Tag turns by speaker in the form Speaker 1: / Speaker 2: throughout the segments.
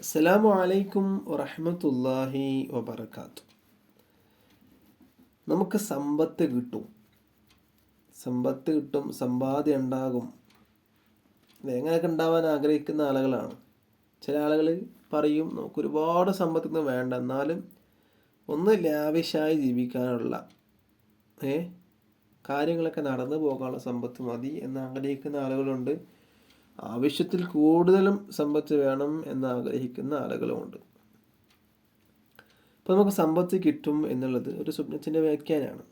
Speaker 1: അസ്സലാമു അലൈക്കും വറഹ്മത്തുള്ളാഹി വബറകാതുഹു. നമുക്ക് സമ്പത്ത് കിട്ടും, സമ്പാദ്യം ഉണ്ടാകും. എങ്ങനെയൊക്കെ ഉണ്ടാവാൻ ആഗ്രഹിക്കുന്ന ആളുകളാണ്. ചില ആളുകൾ പറയും നമുക്ക് ഒരുപാട് സമ്പത്തൊന്നും വേണ്ട, എന്നാലും ഒന്ന് ലാവിഷായി ജീവിക്കാനുള്ള കാര്യങ്ങളൊക്കെ നടന്നു പോകാനുള്ള സമ്പത്ത് മതി എന്ന് ആഗ്രഹിക്കുന്ന ആളുകളുണ്ട്. ആവശ്യത്തിൽ കൂടുതലും സമ്പത്ത് വേണം എന്ന് ആഗ്രഹിക്കുന്ന ആളുകളുമുണ്ട്. അപ്പോൾ നമുക്ക് സമ്പത്ത് കിട്ടും എന്നുള്ളത് ഒരു സ്വപ്നത്തിൻ്റെ വ്യാഖ്യാനമാണ്.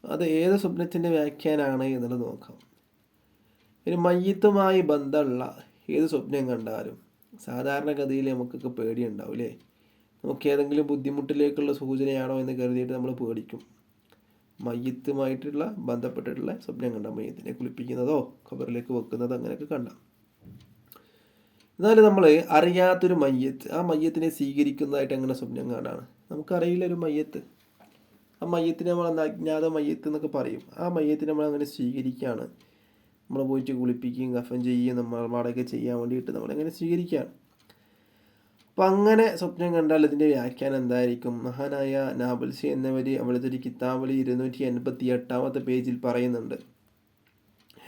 Speaker 1: അത് ഏത് സ്വപ്നത്തിൻ്റെ വ്യാഖ്യാനമാണ് എന്നുള്ളത് നോക്കാം. ഒരു മയ്യത്തുമായി ബന്ധമുള്ള ഏത് സ്വപ്നം കണ്ടാലും സാധാരണഗതിയിൽ നമുക്കൊക്കെ പേടിയുണ്ടാവും അല്ലേ? നമുക്ക് ഏതെങ്കിലും ബുദ്ധിമുട്ടിലേക്കുള്ള സൂചനയാണോ എന്ന് കരുതിയിട്ട് നമ്മൾ പേടിക്കും. മയ്യത്തുമായിട്ടുള്ള ബന്ധപ്പെട്ടിട്ടുള്ള സ്വപ്നം കണ്ട മയ്യത്തിനെ കുളിപ്പിക്കുന്നതോ ഖബറിലേക്ക് വെക്കുന്നതോ അങ്ങനെയൊക്കെ കണ്ട. എന്നാലും നമ്മൾ അറിയാത്തൊരു മയ്യത്ത്, ആ മയ്യത്തിനെ സ്വീകരിക്കുന്നതായിട്ട് അങ്ങനെ സ്വപ്നം കാണാണ്. നമുക്കറിയില്ല ഒരു മയ്യത്ത്, ആ മയ്യത്തിനെ നമ്മൾ അജ്ഞാത മയ്യത്ത് എന്നൊക്കെ പറയും. ആ മയ്യത്തിനെ നമ്മൾ അങ്ങനെ സ്വീകരിക്കുകയാണ്. നമ്മൾ പോയിട്ട് കുളിപ്പിക്കുകയും കഫൻ ചെയ്യുകയും നമ്മൾ മടക്കെ ചെയ്യാൻ വേണ്ടിയിട്ട് നമ്മളങ്ങനെ സ്വീകരിക്കുകയാണ്. അപ്പം അങ്ങനെ സ്വപ്നം കണ്ടാൽ ഇതിൻ്റെ വ്യാഖ്യാനം എന്തായിരിക്കും? മഹാനായ നാബൽസി എന്നവർ അവിടുത്തെ ഒരു കിതാബിൽ 288 പേജിൽ പറയുന്നുണ്ട്.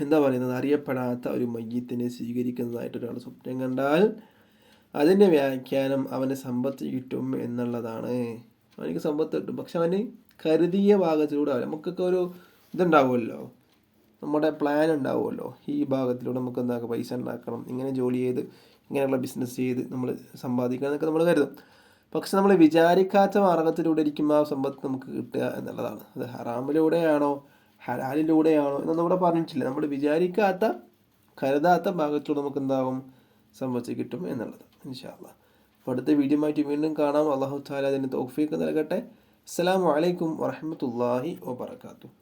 Speaker 1: എന്താ പറയുന്നത്? അറിയപ്പെടാത്ത ഒരു മയ്യത്തിനെ സ്വീകരിക്കുന്നതായിട്ട് ഒരാൾ സ്വപ്നം കണ്ടാൽ അതിൻ്റെ വ്യാഖ്യാനം അവന് സമ്പത്ത് കിട്ടും എന്നുള്ളതാണ്. അവനിക്ക് സമ്പത്ത് കിട്ടും, പക്ഷെ അവന് കരുതിയ ഭാഗത്തിലൂടെ നമുക്കൊക്കെ ഒരു ഇതുണ്ടാവുമല്ലോ, നമ്മുടെ പ്ലാൻ ഉണ്ടാവുമല്ലോ. ഈ ഭാഗത്തിലൂടെ നമുക്ക് എന്താക്കുക, പൈസ ഉണ്ടാക്കണം, ഇങ്ങനെ ജോലി ചെയ്ത് ഇങ്ങനെയുള്ള ബിസിനസ് ചെയ്ത് നമ്മൾ സമ്പാദിക്കണം എന്നൊക്കെ നമ്മൾ കരുതും. പക്ഷെ നമ്മൾ വിചാരിക്കാത്ത മാർഗത്തിലൂടെ ഇരിക്കുമ്പോൾ ആ സമ്പത്ത് നമുക്ക് കിട്ടുക എന്നുള്ളതാണ്. അത് ഹറാമിലൂടെയാണോ ഹലാലിലൂടെയാണോ എന്നൊന്നും ഇവിടെ പറഞ്ഞിട്ടില്ല. നമ്മൾ വിചാരിക്കാത്ത കരുതാത്ത ഭാഗത്തിലൂടെ നമുക്ക് എന്താകും, സമ്പത്ത് കിട്ടും എന്നുള്ളത്. ഇൻഷാ അല്ലാഹ്. അപ്പോൾ അടുത്ത വീഡിയോ ആയിട്ട് വീണ്ടും കാണാം. അല്ലാഹു തആല അതിന് തൗഫീഖ് നൽകട്ടെ. അസ്സലാമു അലൈക്കും വറഹ്മത്തുള്ളാഹി വബറകാതുഹു.